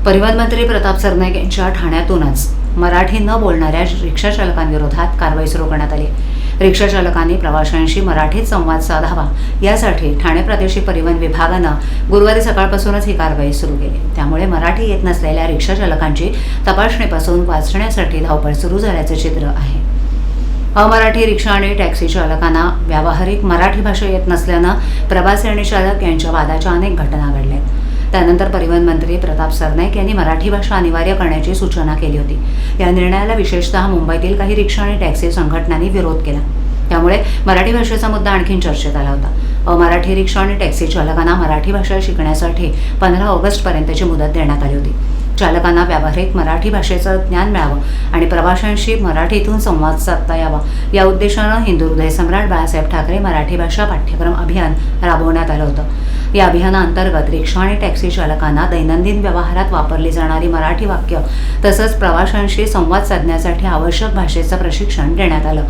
परिवहन मंत्री प्रताप सरनाईक यांच्या ठाण्यातूनच मराठी न बोलणाऱ्या रिक्षा चालकांविरोधात कारवाई सुरू करण्यात आली। रिक्षा चालकांनी प्रवाशांशी मराठीत संवाद साधावा यासाठी ठाणे प्रादेशिक परिवहन विभागानं गुरुवारी सकाळपासूनच ही कारवाई सुरू केली। त्यामुळे मराठी येत नसलेल्या रिक्षा चालकांची तपासणीपासून वाचण्यासाठी धावपळ सुरू झाल्याचे चित्र आहे। अमराठी रिक्षा आणि टॅक्सी चालकांना व्यावहारिक मराठी भाषा येत नसल्यानं प्रवासी आणि चालक यांच्या वादाच्या अनेक घटना घडल्यात। त्यानंतर परिवहन मंत्री प्रताप सरनाईक यांनी मराठी भाषा अनिवार्य करण्याची सूचना केली होती। या निर्णयाला विशेषतः मुंबईतील काही रिक्षा आणि टॅक्सी संघटनांनी विरोध केला। त्यामुळे मराठी भाषेचा मुद्दा आणखीन चर्चेत आला होता। अमराठी रिक्षा आणि टॅक्सी चालकांना मराठी भाषा शिकण्यासाठी 15 ऑगस्टपर्यंतची मुदत देण्यात आली होती। चालकांना व्यावहारिक मराठी भाषेचं ज्ञान मिळावं आणि प्रवाशांशी मराठीतून संवाद साधता यावा या उद्देशानं हिंदू हृदय सम्राट बाळासाहेब ठाकरे मराठी भाषा पाठ्यक्रम अभियान राबवण्यात आलं होतं। या अभियानाअंतर्गत रिक्षा आणि टॅक्सी चालकांना दैनंदिन व्यवहारात वापरली जाणारी मराठी वाक्य तसंच प्रवाशांशी संवाद साधण्यासाठी आवश्यक भाषेचं प्रशिक्षण देण्यात आलं।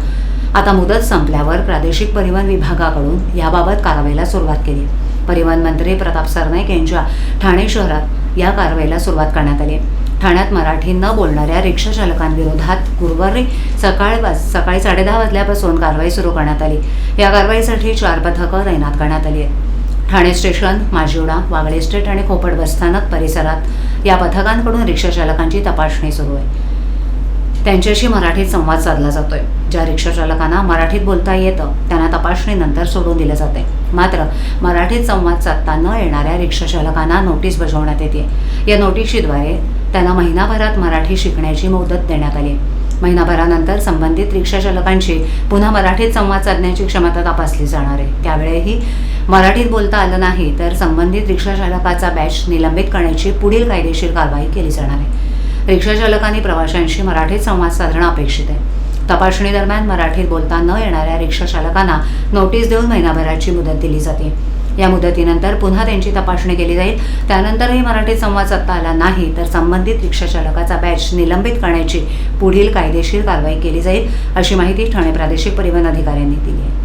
आता मुदत संपल्यावर प्रादेशिक परिवहन विभागाकडून याबाबत कारवाईला सुरुवात केली। परिवहन मंत्री प्रताप सरनाईक यांच्या ठाणे शहरात या कारवाईला सुरुवात करण्यात आली। ठाण्यात मराठी न बोलणाऱ्या रिक्षा चालकांविरोधात गुरुवारी सकाळी 10:30 वाजल्यापासून कारवाई सुरू करण्यात आली। या कारवाईसाठी 4 पथकं तैनात करण्यात आली आहेत। ठाणे स्टेशन, माजिवडा, वागळे स्टेट आणि खोपड बसस्थानक परिसरात या पथकांकडून रिक्षा चालकांची तपासणी सुरू आहे। त्यांच्याशी मराठीत संवाद साधला जातोय। ज्या रिक्षा चालकांना मराठीत बोलता येतं त्यांना तपासणीनंतर सोडून दिलं जाते। मात्र मराठीत संवाद साधता न येणाऱ्या रिक्षा चालकांना नोटीस बजावण्यात येते। या नोटीशीद्वारे त्यांना महिनाभरात मराठी शिकण्याची मुदत देण्यात आली। महिनाभरानंतर संबंधित रिक्षा चालकांची पुन्हा मराठीत संवाद साधण्याची क्षमता तपासली जाणार आहे। त्यावेळेही मराठीत बोलता आलं नाही तर संबंधित रिक्षा चालकाचा बॅच निलंबित करण्याची पुढील कायदेशीर कारवाई केली जाणार आहे। रिक्षा चालकांनी प्रवाशांशी मराठीत संवाद साधणं अपेक्षित आहे। तपासणी दरम्यान मराठीत बोलता न येणाऱ्या रिक्षा चालकांना नोटीस देऊन महिनाभराची मुदत दिली जाते। या मुदतीनंतर पुन्हा त्यांची तपासणी केली जाईल। त्यानंतरही मराठीत संवाद साधता आला नाही तर संबंधित रिक्षा चालकाचा बॅच निलंबित करण्याची पुढील कायदेशीर कारवाई केली जाईल, अशी माहिती ठाणे प्रादेशिक परिवहन अधिकाऱ्यांनी दिली आहे।